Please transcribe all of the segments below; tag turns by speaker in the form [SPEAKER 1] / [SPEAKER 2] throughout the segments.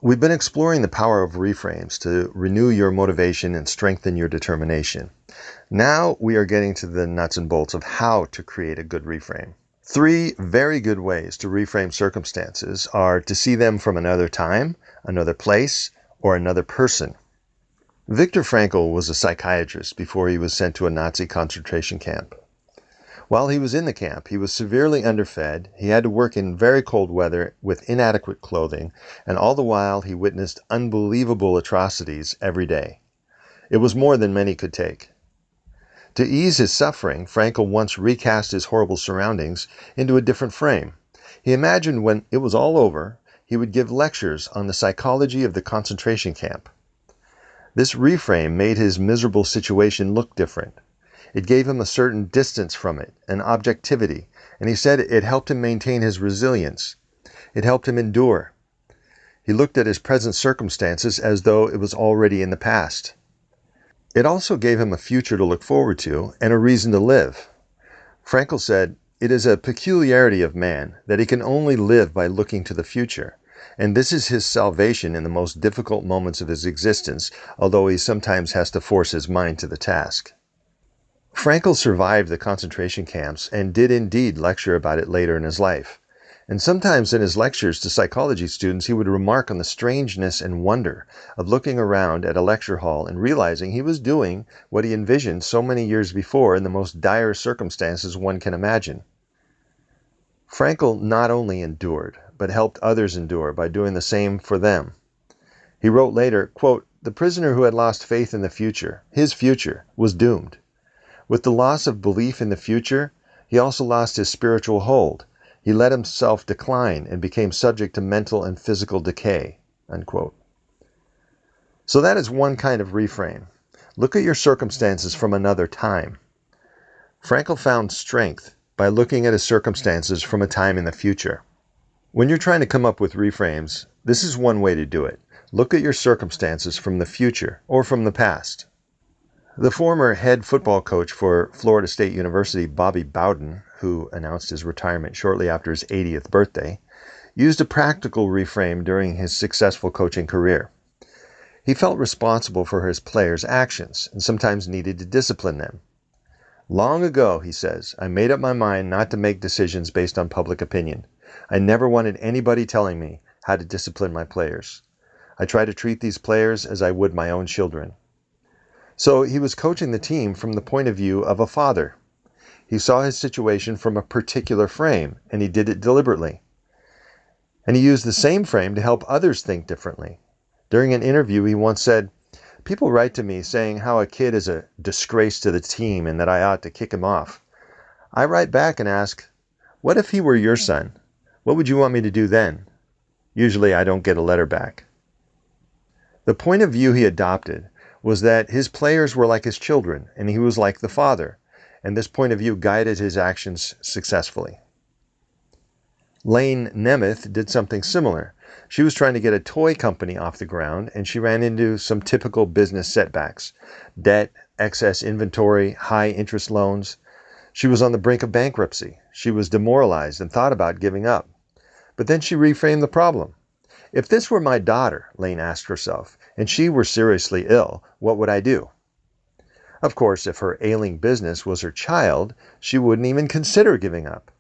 [SPEAKER 1] We've been exploring the power of reframes to renew your motivation and strengthen your determination. Now we are getting to the nuts and bolts of how to create a good reframe. Three very good ways to reframe circumstances are to see them from another time, another place, or another person. Viktor Frankl was a psychiatrist before he was sent to a Nazi concentration camp. While he was in the camp, he was severely underfed, he had to work in very cold weather with inadequate clothing, and all the while he witnessed unbelievable atrocities every day. It was more than many could take. To ease his suffering, Frankl once recast his horrible surroundings into a different frame. He imagined when it was all over, he would give lectures on the psychology of the concentration camp. This reframe made his miserable situation look different. It gave him a certain distance from it, an objectivity, and he said it helped him maintain his resilience. It helped him endure. He looked at his present circumstances as though it was already in the past. It also gave him a future to look forward to and a reason to live. Frankl said, "It is a peculiarity of man that he can only live by looking to the future, and this is his salvation in the most difficult moments of his existence, although he sometimes has to force his mind to the task." Frankl survived the concentration camps and did indeed lecture about it later in his life. And sometimes in his lectures to psychology students, he would remark on the strangeness and wonder of looking around at a lecture hall and realizing he was doing what he envisioned so many years before in the most dire circumstances one can imagine. Frankl not only endured, but helped others endure by doing the same for them. He wrote later, quote, "The prisoner who had lost faith in the future, his future, was doomed. With the loss of belief in the future, he also lost his spiritual hold. He let himself decline and became subject to mental and physical decay." Unquote. So that is one kind of reframe. Look at your circumstances from another time. Frankl found strength by looking at his circumstances from a time in the future. When you're trying to come up with reframes, this is one way to do it. Look at your circumstances from the future or from the past. The former head football coach for Florida State University, Bobby Bowden, who announced his retirement shortly after his 80th birthday, used a practical reframe during his successful coaching career. He felt responsible for his players' actions and sometimes needed to discipline them. "Long ago," he says, "I made up my mind not to make decisions based on public opinion. I never wanted anybody telling me how to discipline my players. I try to treat these players as I would my own children." So he was coaching the team from the point of view of a father. He saw his situation from a particular frame, and he did it deliberately. And he used the same frame to help others think differently. During an interview, he once said, "People write to me saying how a kid is a disgrace to the team and that I ought to kick him off. I write back and ask, what if he were your son? What would you want me to do then? Usually I don't get a letter back." The point of view he adopted was that his players were like his children, and he was like the father, and this point of view guided his actions successfully. Lane Nemeth did something similar. She was trying to get a toy company off the ground, and she ran into some typical business setbacks: debt, excess inventory, high interest loans. She was on the brink of bankruptcy. She was demoralized and thought about giving up. But then she reframed the problem. "If this were my daughter," Lane asked herself, "and she were seriously ill, what would I do?" Of course, if her ailing business was her child, she wouldn't even consider giving up.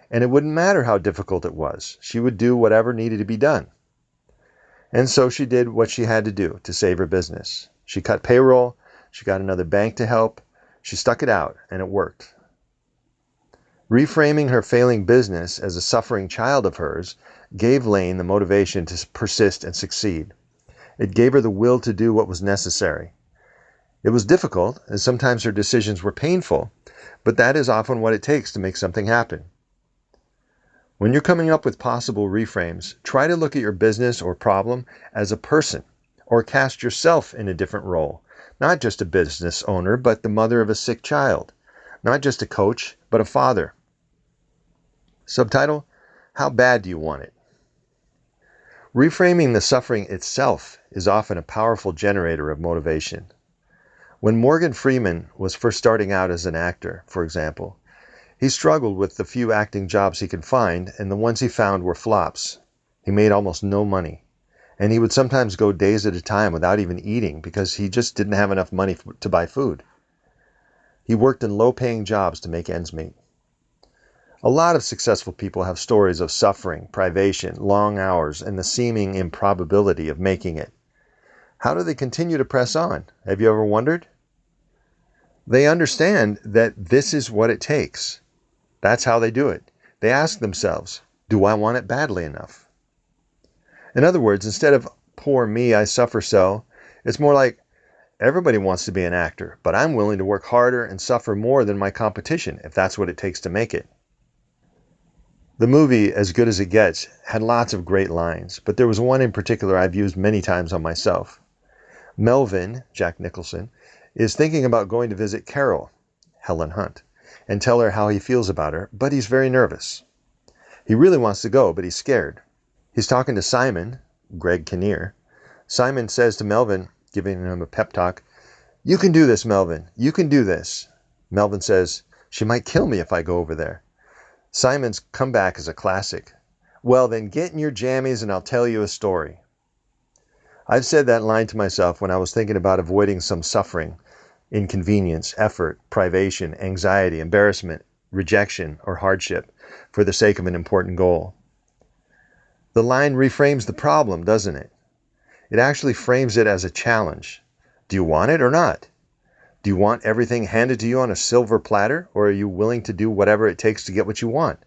[SPEAKER 1] And it wouldn't matter how difficult it was. She would do whatever needed to be done. And so she did what she had to do to save her business. She cut payroll, she got another bank to help, she stuck it out, and it worked. Reframing her failing business as a suffering child of hers gave Lane the motivation to persist and succeed. It gave her the will to do what was necessary. It was difficult, and sometimes her decisions were painful, but that is often what it takes to make something happen. When you're coming up with possible reframes, try to look at your business or problem as a person, or cast yourself in a different role, not just a business owner, but the mother of a sick child, not just a coach, but a father. Subtitle: How bad do you want it? Reframing the suffering itself is often a powerful generator of motivation. When Morgan Freeman was first starting out as an actor, for example, he struggled with the few acting jobs he could find, and the ones he found were flops. He made almost no money. And he would sometimes go days at a time without even eating because he just didn't have enough money to buy food. He worked in low-paying jobs to make ends meet. A lot of successful people have stories of suffering, privation, long hours, and the seeming improbability of making it. How do they continue to press on? Have you ever wondered? They understand that this is what it takes. That's how they do it. They ask themselves, do I want it badly enough? In other words, instead of poor me, I suffer so, it's more like everybody wants to be an actor, but I'm willing to work harder and suffer more than my competition if that's what it takes to make it. The movie, As Good as It Gets, had lots of great lines, but there was one in particular I've used many times on myself. Melvin, Jack Nicholson, is thinking about going to visit Carol, Helen Hunt, and tell her how he feels about her, but he's very nervous. He really wants to go, but he's scared. He's talking to Simon, Greg Kinnear. Simon says to Melvin, giving him a pep talk, "You can do this, Melvin. You can do this." Melvin says, "She might kill me if I go over there." Simon's comeback is a classic. "Well, then get in your jammies and I'll tell you a story." I've said that line to myself when I was thinking about avoiding some suffering, inconvenience, effort, privation, anxiety, embarrassment, rejection, or hardship for the sake of an important goal. The line reframes the problem, doesn't it? It actually frames it as a challenge. Do you want it or not? Do you want everything handed to you on a silver platter, or are you willing to do whatever it takes to get what you want?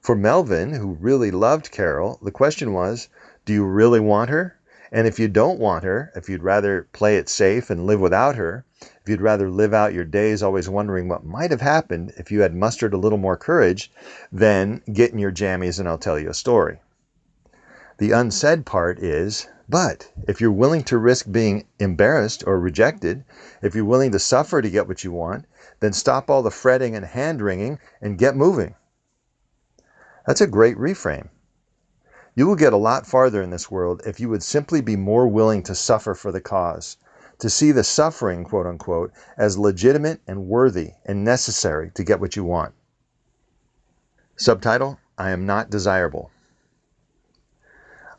[SPEAKER 1] For Melvin, who really loved Carol, the question was, do you really want her? And if you don't want her, if you'd rather play it safe and live without her, if you'd rather live out your days always wondering what might have happened if you had mustered a little more courage, then get in your jammies and I'll tell you a story. The unsaid part is, but if you're willing to risk being embarrassed or rejected, if you're willing to suffer to get what you want, then stop all the fretting and hand-wringing and get moving. That's a great reframe. You will get a lot farther in this world if you would simply be more willing to suffer for the cause, to see the suffering, quote unquote, as legitimate and worthy and necessary to get what you want. Subtitle, I am not desirable.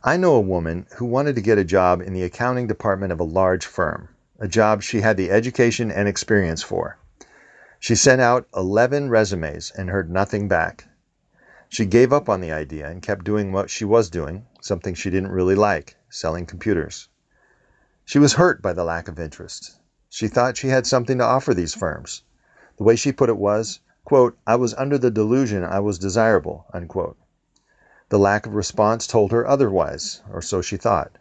[SPEAKER 1] I know a woman who wanted to get a job in the accounting department of a large firm, a job she had the education and experience for. She sent out 11 resumes and heard nothing back. She gave up on the idea and kept doing what she was doing, something she didn't really like, selling computers. She was hurt by the lack of interest. She thought she had something to offer these firms. The way she put it was, quote, I was under the delusion I was desirable, unquote. The lack of response told her otherwise, or so she thought.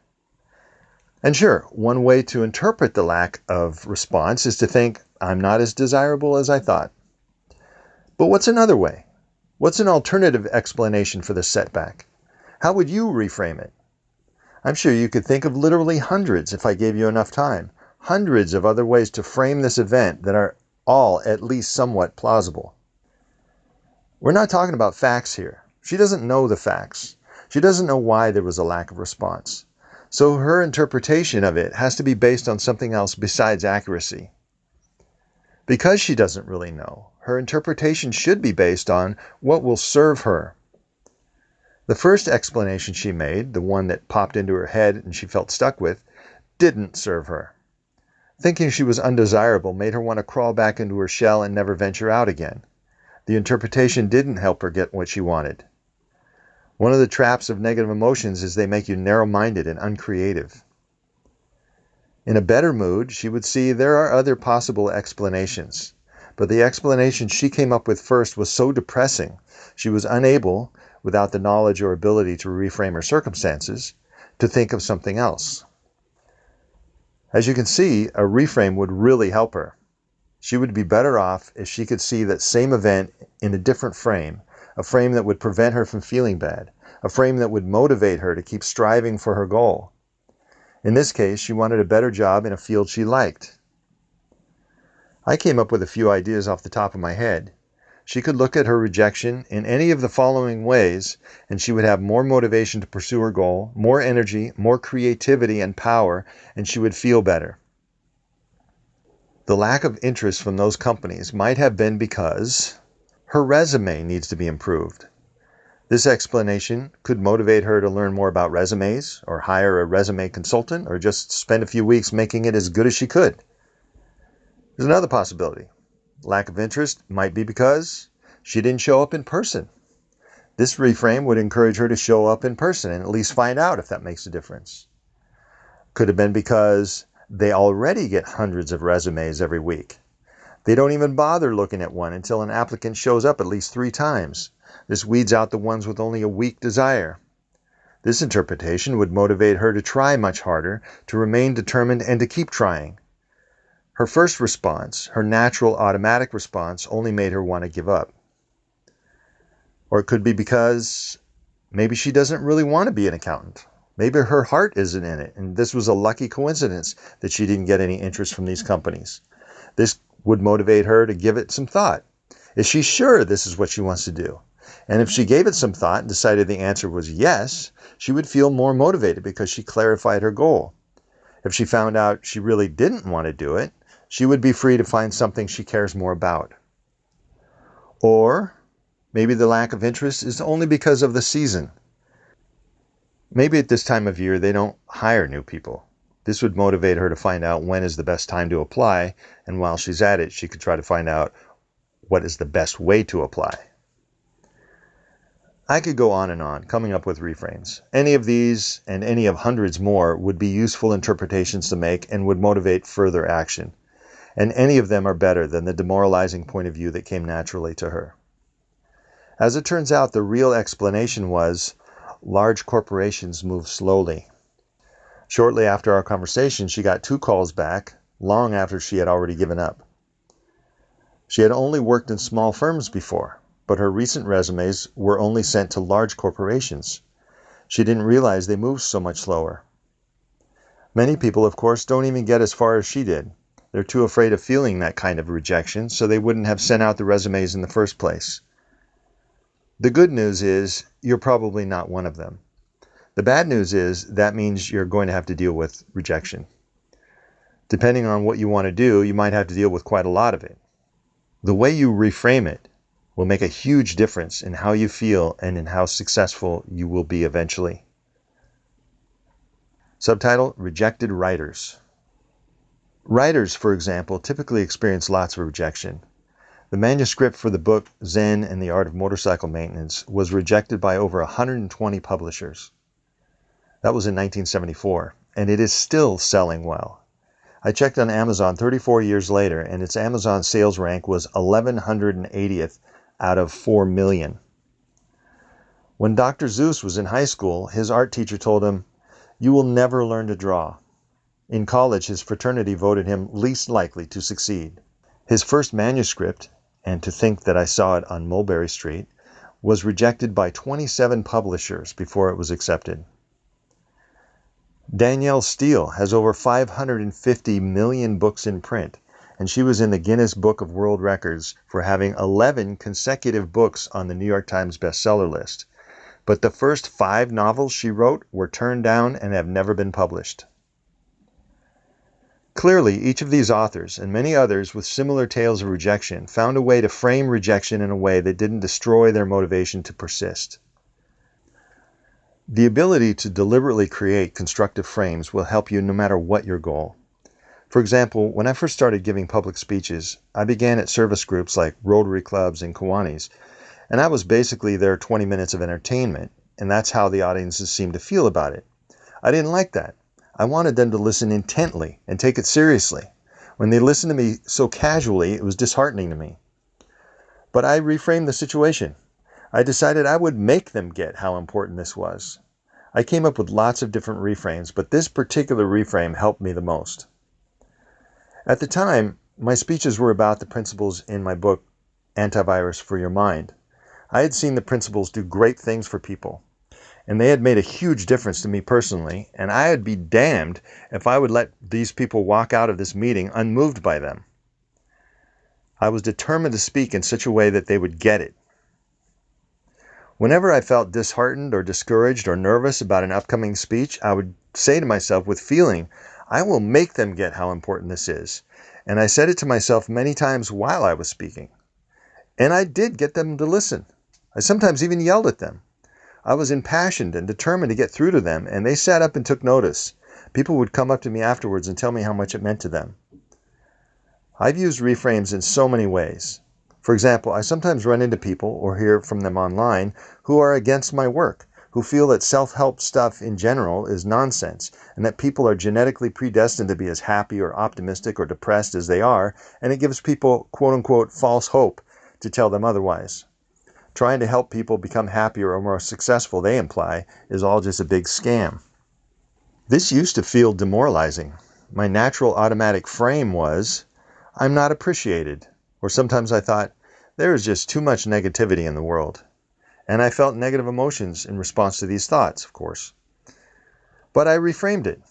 [SPEAKER 1] And sure, one way to interpret the lack of response is to think, I'm not as desirable as I thought. But what's another way? What's an alternative explanation for this setback? How would you reframe it? I'm sure you could think of literally hundreds if I gave you enough time. Hundreds of other ways to frame this event that are all at least somewhat plausible. We're not talking about facts here. She doesn't know the facts. She doesn't know why there was a lack of response. So her interpretation of it has to be based on something else besides accuracy. Because she doesn't really know, her interpretation should be based on what will serve her. The first explanation she made, the one that popped into her head and she felt stuck with, didn't serve her. Thinking she was undesirable made her want to crawl back into her shell and never venture out again. The interpretation didn't help her get what she wanted. One of the traps of negative emotions is they make you narrow-minded and uncreative. In a better mood, she would see there are other possible explanations. But the explanation she came up with first was so depressing, she was unable, without the knowledge or ability to reframe her circumstances, to think of something else. As you can see, a reframe would really help her. She would be better off if she could see that same event in a different frame, a frame that would prevent her from feeling bad, a frame that would motivate her to keep striving for her goal. In this case, she wanted a better job in a field she liked. I came up with a few ideas off the top of my head. She could look at her rejection in any of the following ways, and she would have more motivation to pursue her goal, more energy, more creativity and power, and she would feel better. The lack of interest from those companies might have been because her resume needs to be improved. This explanation could motivate her to learn more about resumes, or hire a resume consultant, or just spend a few weeks making it as good as she could. There's another possibility. Lack of interest might be because she didn't show up in person. This reframe would encourage her to show up in person and at least find out if that makes a difference. Could have been because they already get hundreds of resumes every week. They don't even bother looking at one until an applicant shows up at least 3 times. This weeds out the ones with only a weak desire. This interpretation would motivate her to try much harder, to remain determined, and to keep trying. Her first response, her natural automatic response, only made her want to give up. Or it could be because maybe she doesn't really want to be an accountant. Maybe her heart isn't in it, and this was a lucky coincidence that she didn't get any interest from these companies. This would motivate her to give it some thought. Is she sure this is what she wants to do? And if she gave it some thought and decided the answer was yes, she would feel more motivated because she clarified her goal. If she found out she really didn't want to do it, she would be free to find something she cares more about. Or maybe the lack of interest is only because of the season. Maybe at this time of year they don't hire new people. This would motivate her to find out when is the best time to apply, and while she's at it, she could try to find out what is the best way to apply. I could go on, coming up with reframes. Any of these, and any of hundreds more, would be useful interpretations to make and would motivate further action. And any of them are better than the demoralizing point of view that came naturally to her. As it turns out, the real explanation was, large corporations move slowly. Shortly after our conversation, she got 2 calls back, long after she had already given up. She had only worked in small firms before, but her recent resumes were only sent to large corporations. She didn't realize they moved so much slower. Many people, of course, don't even get as far as she did. They're too afraid of feeling that kind of rejection, so they wouldn't have sent out the resumes in the first place. The good news is you're probably not one of them. The bad news is that means you're going to have to deal with rejection. Depending on what you want to do, you might have to deal with quite a lot of it. The way you reframe it will make a huge difference in how you feel and in how successful you will be eventually. Subtitle: Rejected Writers. Writers, for example, typically experience lots of rejection. The manuscript for the book Zen and the Art of Motorcycle Maintenance was rejected by over 120 publishers. That was in 1974, and it is still selling well. I checked on Amazon 34 years later, and its Amazon sales rank was 1180th out of 4 million. When Dr. Seuss was in high school, his art teacher told him, "You will never learn to draw." In college, his fraternity voted him least likely to succeed. His first manuscript, And to Think That I Saw It on Mulberry Street, was rejected by 27 publishers before it was accepted. Danielle Steele has over 550 million books in print, and she was in the Guinness Book of World Records for having 11 consecutive books on the New York Times bestseller list. But the first 5 novels she wrote were turned down and have never been published. Clearly, each of these authors, and many others with similar tales of rejection, found a way to frame rejection in a way that didn't destroy their motivation to persist. The ability to deliberately create constructive frames will help you no matter what your goal. For example, when I first started giving public speeches, I began at service groups like Rotary clubs and Kiwanis, and I was basically their 20 minutes of entertainment, and that's how the audiences seemed to feel about it. I didn't like that. I wanted them to listen intently and take it seriously. When they listened to me so casually, it was disheartening to me. But I reframed the situation. I decided I would make them get how important this was. I came up with lots of different reframes, but this particular reframe helped me the most. At the time, my speeches were about the principles in my book, Antivirus for Your Mind. I had seen the principles do great things for people, and they had made a huge difference to me personally, and I would be damned if I would let these people walk out of this meeting unmoved by them. I was determined to speak in such a way that they would get it. Whenever I felt disheartened or discouraged or nervous about an upcoming speech, I would say to myself with feeling, I will make them get how important this is. And I said it to myself many times while I was speaking. And I did get them to listen. I sometimes even yelled at them. I was impassioned and determined to get through to them, and they sat up and took notice. People would come up to me afterwards and tell me how much it meant to them. I've used reframes in so many ways. For example, I sometimes run into people or hear from them online who are against my work, who feel that self-help stuff in general is nonsense, and that people are genetically predestined to be as happy or optimistic or depressed as they are, and it gives people, quote-unquote, false hope to tell them otherwise. Trying to help people become happier or more successful, they imply, is all just a big scam. This used to feel demoralizing. My natural automatic frame was, I'm not appreciated. Or sometimes I thought, there is just too much negativity in the world. And I felt negative emotions in response to these thoughts, of course. But I reframed it.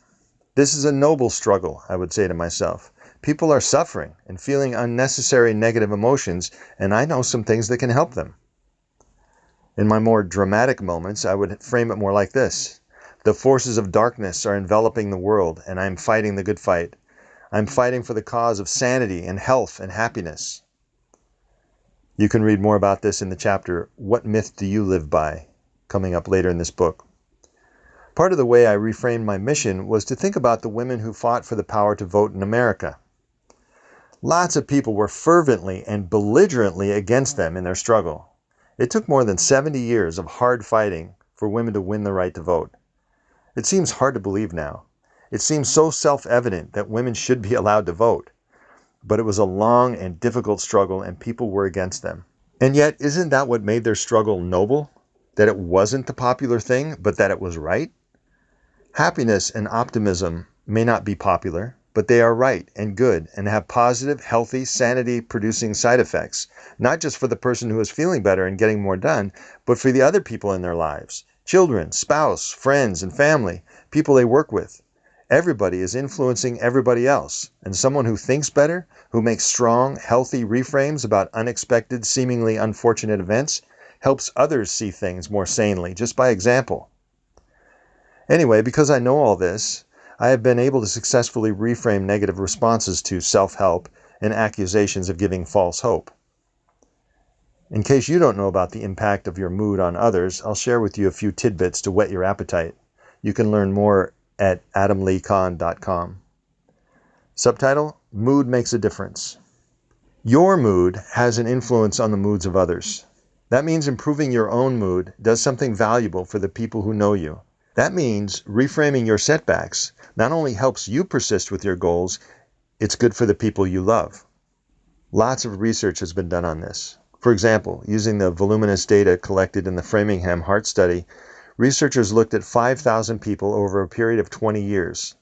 [SPEAKER 1] This is a noble struggle, I would say to myself. People are suffering and feeling unnecessary negative emotions, and I know some things that can help them. In my more dramatic moments, I would frame it more like this. The forces of darkness are enveloping the world, and I'm fighting the good fight. I'm fighting for the cause of sanity and health and happiness. You can read more about this in the chapter, What Myth Do You Live By?, coming up later in this book. Part of the way I reframed my mission was to think about the women who fought for the power to vote in America. Lots of people were fervently and belligerently against them in their struggle. It took more than 70 years of hard fighting for women to win the right to vote. It seems hard to believe now. It seems so self-evident that women should be allowed to vote. But it was a long and difficult struggle, and people were against them. And yet, isn't that what made their struggle noble? That it wasn't the popular thing, but that it was right? Happiness and optimism may not be popular, but they are right and good and have positive, healthy, sanity-producing side effects, not just for the person who is feeling better and getting more done, but for the other people in their lives, children, spouse, friends, and family, people they work with. Everybody is influencing everybody else, and someone who thinks better, who makes strong, healthy reframes about unexpected, seemingly unfortunate events, helps others see things more sanely, just by example. Anyway, because I know all this, I have been able to successfully reframe negative responses to self-help and accusations of giving false hope. In case you don't know about the impact of your mood on others, I'll share with you a few tidbits to whet your appetite. You can learn more at adamleekahn.com. Subtitle, Mood Makes a Difference. Your mood has an influence on the moods of others. That means improving your own mood does something valuable for the people who know you. That means reframing your setbacks not only helps you persist with your goals, it's good for the people you love. Lots of research has been done on this. For example, using the voluminous data collected in the Framingham Heart Study, researchers looked at 5,000 people over a period of 20 years.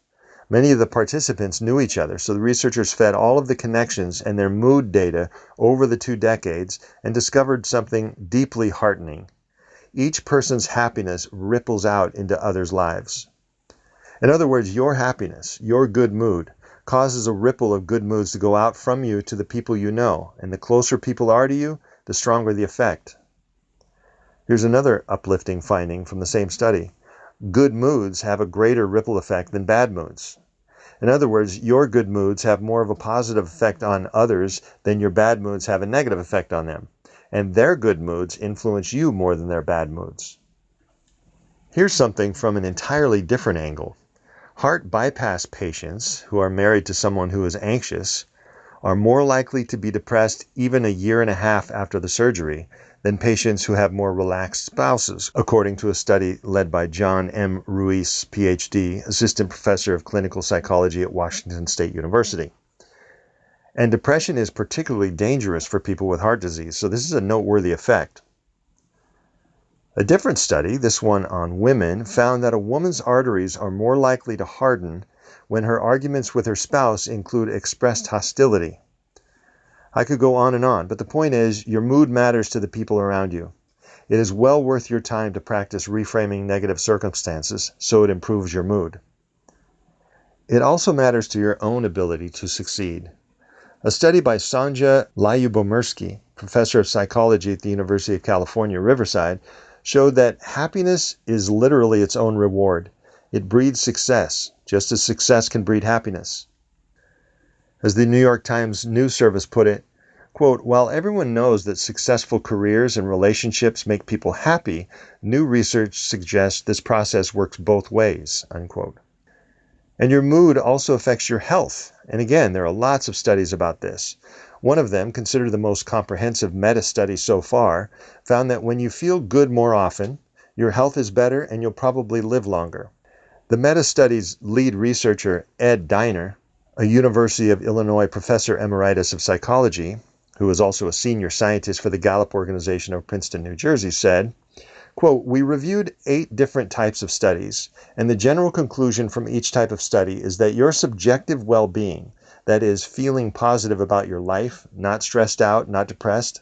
[SPEAKER 1] Many of the participants knew each other, so the researchers fed all of the connections and their mood data over the 2 decades and discovered something deeply heartening. Each person's happiness ripples out into others' lives. In other words, your happiness, your good mood, causes a ripple of good moods to go out from you to the people you know, and the closer people are to you, the stronger the effect. Here's another uplifting finding from the same study. Good moods have a greater ripple effect than bad moods. In other words, your good moods have more of a positive effect on others than your bad moods have a negative effect on them. And their good moods influence you more than their bad moods. Here's something from an entirely different angle. Heart bypass patients who are married to someone who is anxious are more likely to be depressed even a year and a half after the surgery than patients who have more relaxed spouses, according to a study led by John M. Ruiz, PhD, Assistant Professor of Clinical Psychology at Washington State University. And depression is particularly dangerous for people with heart disease, so this is a noteworthy effect. A different study, this one on women, found that a woman's arteries are more likely to harden when her arguments with her spouse include expressed hostility. I could go on, but the point is, your mood matters to the people around you. It is well worth your time to practice reframing negative circumstances so it improves your mood. It also matters to your own ability to succeed. A study by Sonja Lyubomirsky, professor of psychology at the University of California, Riverside, showed that happiness is literally its own reward. It breeds success, just as success can breed happiness. As the New York Times news service put it, Quote, while everyone knows that successful careers and relationships make people happy, new research suggests this process works both ways, unquote. And your mood also affects your health. And again, there are lots of studies about this. One of them, considered the most comprehensive meta-study so far, found that when you feel good more often, your health is better and you'll probably live longer. The meta-study's lead researcher, Ed Diner, a University of Illinois professor emeritus of psychology, who is also a senior scientist for the Gallup Organization of Princeton, New Jersey, said, quote, we reviewed 8 different types of studies, and the general conclusion from each type of study is that your subjective well-being, that is, feeling positive about your life, not stressed out, not depressed,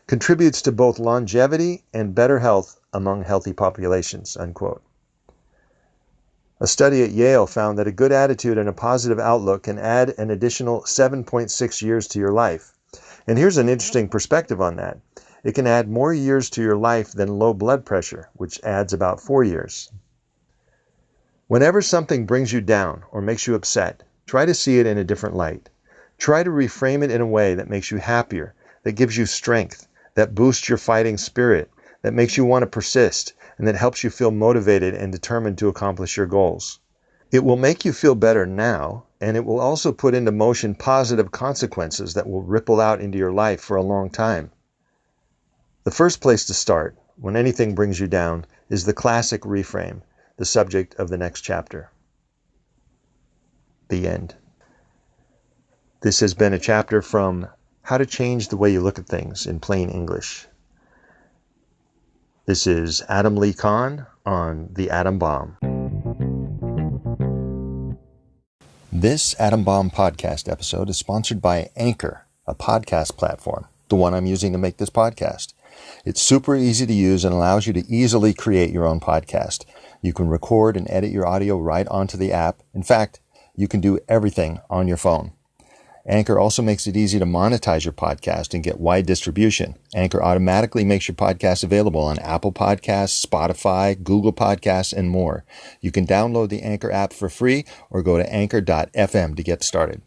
[SPEAKER 1] contributes to both longevity and better health among healthy populations, unquote. A study at Yale found that a good attitude and a positive outlook can add an additional 7.6 years to your life. And here's an interesting perspective on that. It can add more years to your life than low blood pressure, which adds about 4 years. Whenever something brings you down or makes you upset, try to see it in a different light. Try to reframe it in a way that makes you happier, that gives you strength, that boosts your fighting spirit, that makes you want to persist, and that helps you feel motivated and determined to accomplish your goals. It will make you feel better now, and it will also put into motion positive consequences that will ripple out into your life for a long time. The first place to start, when anything brings you down, is the classic reframe, the subject of the next chapter. The end. This has been a chapter from How to Change the Way You Look at Things in Plain English. This is Adam Lee Kahn on The Atom Bomb. This Atom Bomb podcast episode is sponsored by Anchor, a podcast platform, the one I'm using to make this podcast. It's super easy to use and allows you to easily create your own podcast. You can record and edit your audio right onto the app. In fact, you can do everything on your phone. Anchor also makes it easy to monetize your podcast and get wide distribution. Anchor automatically makes your podcast available on Apple Podcasts, Spotify, Google Podcasts, and more. You can download the Anchor app for free or go to anchor.fm to get started.